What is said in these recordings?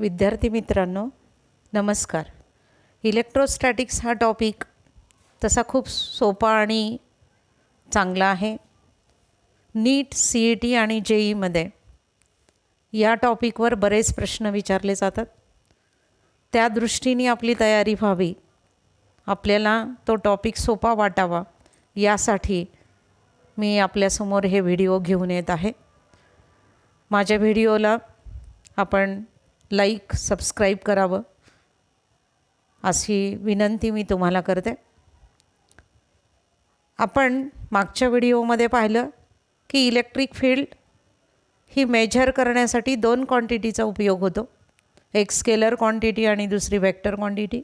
विद्यार्थी मित्रांनो नमस्कार. इलेक्ट्रोस्टॅटिक्स हा टॉपिक तसा खूप सोपा आणि चांगला आहे. नीट, CET आणि JEEमध्ये या टॉपिकवर बरेच प्रश्न विचारले जातात. त्या दृष्टीने आपली तयारी व्हावी, आपल्याला तो टॉपिक सोपा वाटावा यासाठी मी आपल्यासमोर हे व्हिडिओ घेऊन येत आहे. माझ्या व्हिडिओला आपण लाईक, सबस्क्राईब करावं अशी विनंती मी तुम्हाला करते. आपण मागच्या व्हिडिओमध्ये पाहिलं की इलेक्ट्रिक फील्ड ही मेजर करण्यासाठी दोन क्वांटिटीचा उपयोग होतो, एक स्केलर क्वांटिटी आणि दुसरी वेक्टर क्वांटिटी.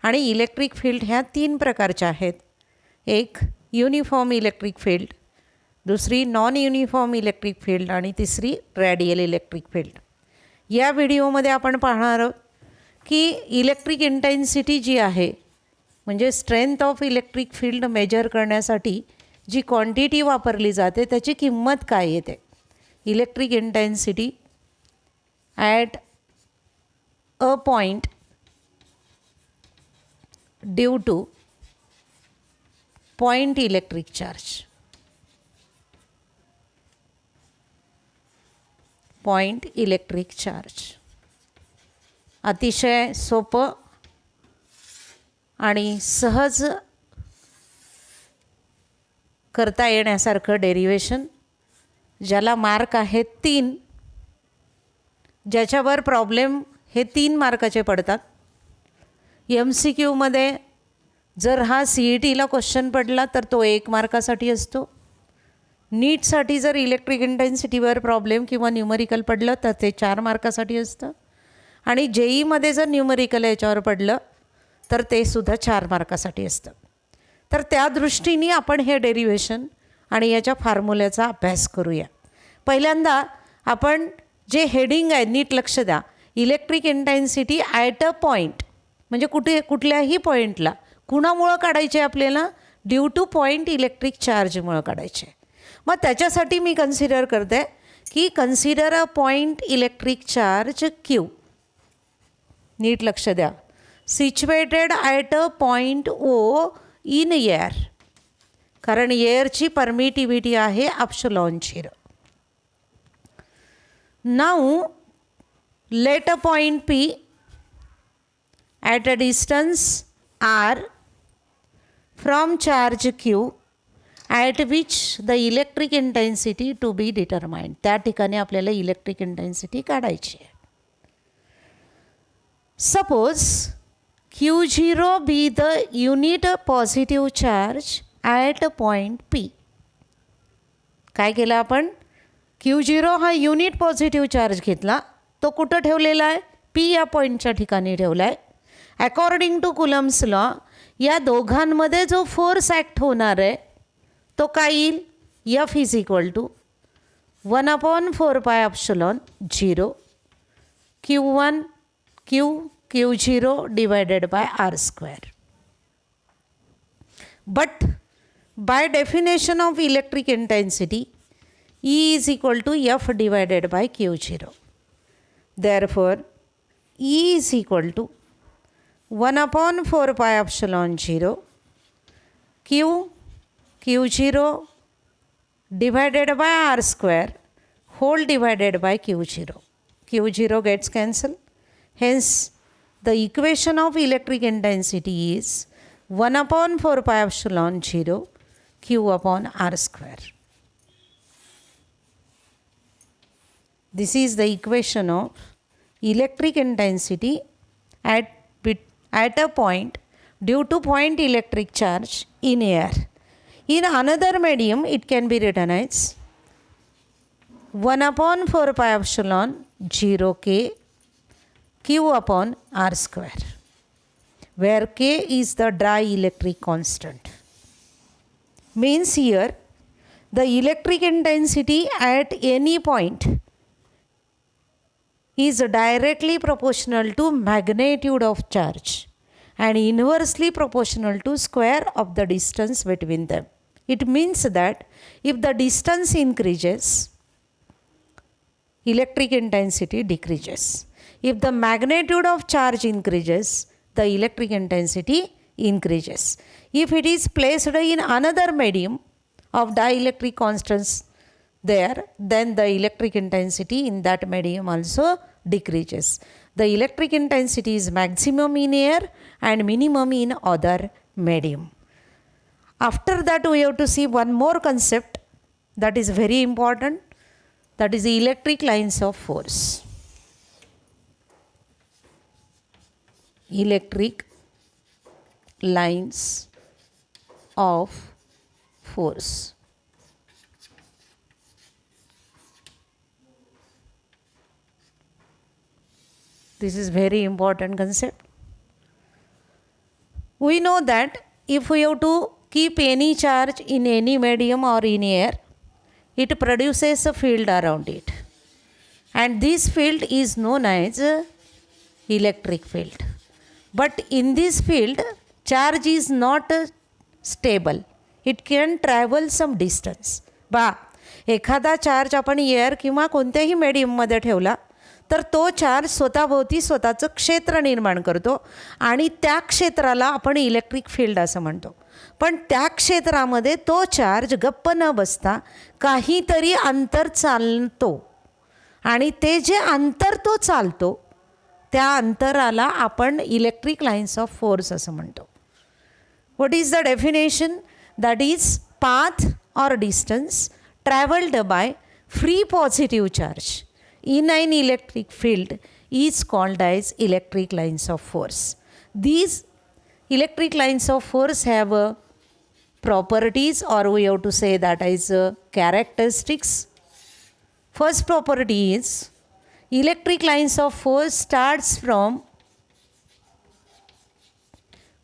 आणि इलेक्ट्रिक फील्ड ह्या तीन प्रकारच्या आहेत, एक युनिफॉर्म इलेक्ट्रिक फील्ड, दुसरी नॉन युनिफॉर्म इलेक्ट्रिक फील्ड आणि तिसरी रेडियल इलेक्ट्रिक फील्ड. या व्हिडिओमध्ये आपण पाहणार आहोत की इलेक्ट्रिक इंटेन्सिटी जी आहे, म्हणजे strength of electric field measure करण्यासाठी जी क्वांटिटी वापरली जाते त्याची किंमत काय येते. Electric intensity at a point due to point electric charge. Point electric charge अतिशय सोपं आणि सहज करता येण्यासारखं डेरिवेशन, ज्याला मार्क आहेत 3, ज्याच्यावर प्रॉब्लेम हे 3 मार्काचे पडतात. MCQमध्ये जर हा CETला क्वेश्चन पडला तर तो 1 मार्कासाठी असतो. नीटसाठी जर इलेक्ट्रिक इंटेन्सिटीवर प्रॉब्लेम किंवा न्यूमरिकल पडलं तर ते 4 मार्कासाठी असतं. आणि JEEमध्ये जर न्यूमरिकल याच्यावर पडलं तर ते सुद्धा 4 मार्कासाठी असतं. तर त्या दृष्टीने आपण हे डेरिव्हेशन आणि याच्या फॉर्म्युल्याचा अभ्यास करूया. पहिल्यांदा आपण जे हेडिंग आहे नीट लक्ष द्या. Electric intensity at a point म्हणजे कुठल्याही पॉईंटला कुणामुळं काढायचे आपल्याला, ड्यू टू पॉईंट इलेक्ट्रिक चार्जमुळं काढायचे. मग त्याच्यासाठी मी कन्सिडर करते की consider a point electric charge Q. नीट लक्ष द्या. Situated at a point O in air, कारण एअरची परमिटिव्हिटी आहे ε0. Now let a point P at a distance R from charge Q at which the electric intensity to be determined. त्या ठिकाणी आपल्याला electric intensity काढायची आहे. Suppose Q0 be the unit positive charge at point P. काय केलं आपण, Q0 हा unit positive charge घेतला, तो कुठं ठेवलेला आहे, P या पॉईंटच्या ठिकाणी ठेवला आहे. अकॉर्डिंग टू कुलम्स लॉ या दोघांमध्ये जो फोर्स ॲक्ट होणार आहे तो काय येईल, F is equal to 1/4πε0 Q1 Q0 divided by R². But by definition of electric intensity E is equal to F divided by Q0. Therefore E is equal to 1/4πε0 Q0 divided by R² whole divided by Q0. Q0 gets cancelled. Hence, the equation of electric intensity is 1/4πε0 Q upon R². This is the equation of electric intensity at a point due to point electric charge in air. In another medium, it can be written as 1/4πε0 K Q upon R², where K is the dielectric constant. Means here, the electric intensity at any point is directly proportional to magnitude of charge and inversely proportional to square of the distance between them. It means that if the distance increases, electric intensity decreases. If the magnitude of charge increases, the electric intensity increases. If it is placed in another medium of dielectric constants there, then the electric intensity in that medium also decreases. The electric intensity is maximum in air and minimum in other medium. After that, we have to see one more concept that is very important, that is the electric lines of force. Electric lines of force. This is very important concept. We know that if we have to keep any charge in any medium or in air, it produces a field around it. And this field is known as electric field. But in this field, charge is not stable. It can travel some distance. एखादा charge आपण air किंवा कोणत्याही मेडियममध्ये ठेवला तर तो charge स्वतःभोवती स्वतःचं क्षेत्र निर्माण करतो आणि त्या क्षेत्राला आपण इलेक्ट्रिक फील्ड असं म्हणतो. पण त्या क्षेत्रामध्ये तो चार्ज गप्प न बसता काहीतरी अंतर चालतो आणि ते जे अंतर तो चालतो त्या अंतराला आपण इलेक्ट्रिक लाईन्स ऑफ फोर्स असं म्हणतो. What is the definition? That is path or distance traveled by free positive charge in an electric field is called as electric lines of force. These electric lines of force have properties, or we have to say that as characteristics. First property is electric lines of force starts from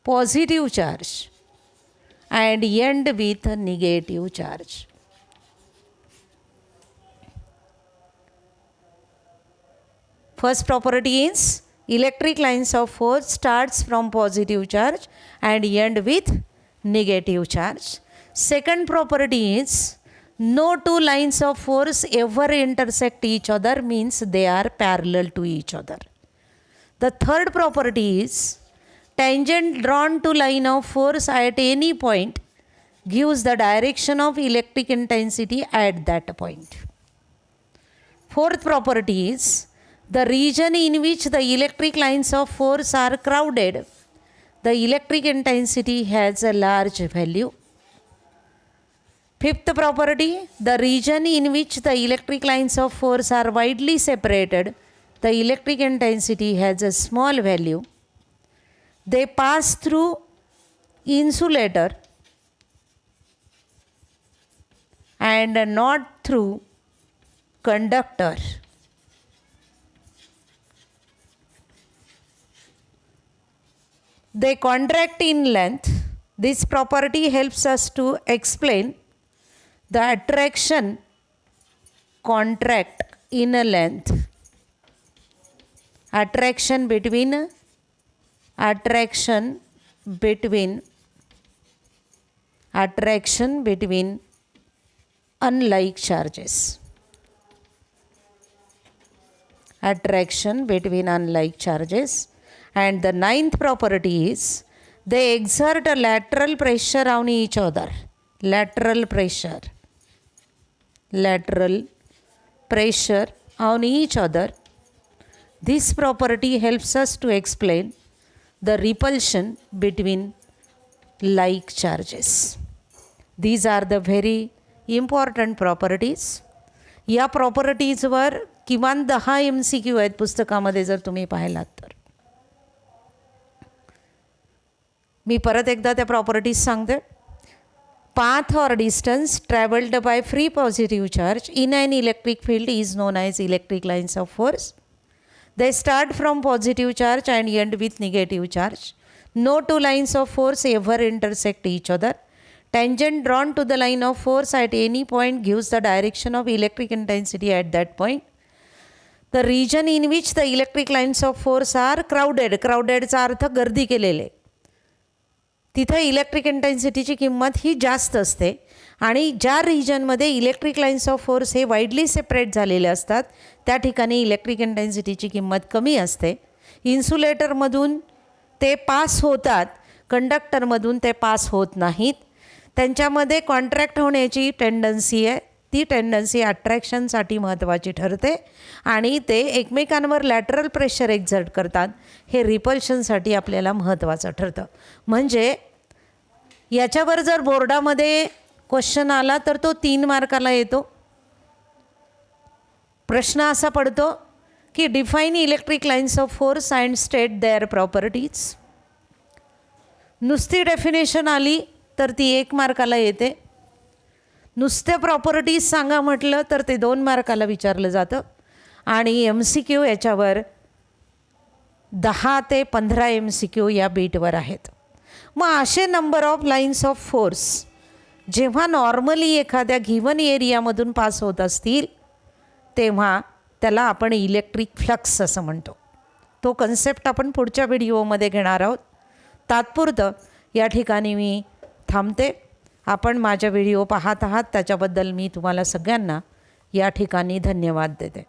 positive charge and end with a negative charge. First property is electric lines of force starts from positive charge and end with negative charge. Second property is no two lines of force ever intersect each other, means they are parallel to each other. The third property is tangent drawn to line of force at any point gives the direction of electric intensity at that point. Fourth property is the region in which the electric lines of force are crowded, the electric intensity has a large value. Fifth property, the region in which the electric lines of force are widely separated, the electric intensity has a small value. They pass through insulator and not through conductor. They contract in length. This property helps us to explain the attraction contract in a length. Attraction between unlike charges. Attraction between unlike charges. And the ninth property is they exert a lateral pressure on each other. Lateral pressure on each other. This property helps us to explain the repulsion between like charges. These are the very important properties. या प्रॉपर्टीजवर किमान 10 MCQ आहेत पुस्तकामध्ये जर तुम्ही पाहिलात तर. मी परत एकदा त्या प्रॉपर्टीज सांगते. Path or distance traveled by free positive charge in an electric field is known as electric lines of force. They start from positive charge and end with negative charge. No two lines of force ever intersect each other. Tangent drawn to the line of force at any point gives the direction of electric intensity at that point. The region in which the electric lines of force are crowded. Crowdedचा अर्थ गर्दी केलेले. तिथे electric इंटेन्सिटीची किंमत ही जास्त असते आणि ज्या रिजनमध्ये इलेक्ट्रिक लाईन्स ऑफ फोर्स हे वाईडली सेपरेट झालेले असतात त्या ठिकाणी इलेक्ट्रिक इंटेन्सिटीची किंमत कमी असते. इन्सुलेटरमधून ते पास होतात, कंडक्टरमधून ते पास होत नाहीत. त्यांच्यामध्ये कॉन्ट्रॅक्ट होण्याची टेंडन्सी आहे. ती टेंडन्सी अट्रॅक्शनसाठी महत्त्वाची ठरते आणि ते एकमेकांवर लॅटरल प्रेशर एक्झर्ट करतात. हे रिपल्शनसाठी आपल्याला महत्त्वाचं ठरतं. म्हणजे याच्यावर जर बोर्डामध्ये क्वेश्चन आला तर तो 3 मार्काला येतो. प्रश्न असा पडतो की define electric lines of force and state their properties. नुसती डेफिनेशन आली तर ती 1 मार्काला येते. नुसत्या प्रॉपर्टीज सांगा म्हटलं तर ते 2 मार्काला विचारलं जातं. आणि MCQ याच्यावर 10 ते 15 MCQ या बीटवर आहेत. मग असे number of lines of force जेव्हा नॉर्मली एखाद्या गिवन एरियामधून पास होत असतील तेव्हा त्याला आपण इलेक्ट्रिक फ्लक्स असं म्हणतो. तो कन्सेप्ट आपण पुढच्या व्हिडिओमध्ये घेणार आहोत. तात्पुरतं या ठिकाणी मी थांबते. आपण माझ्या व्हिडिओ पाहत आहात त्याच्याबद्दल मी तुम्हाला सगळ्यांना या ठिकाणी धन्यवाद देते.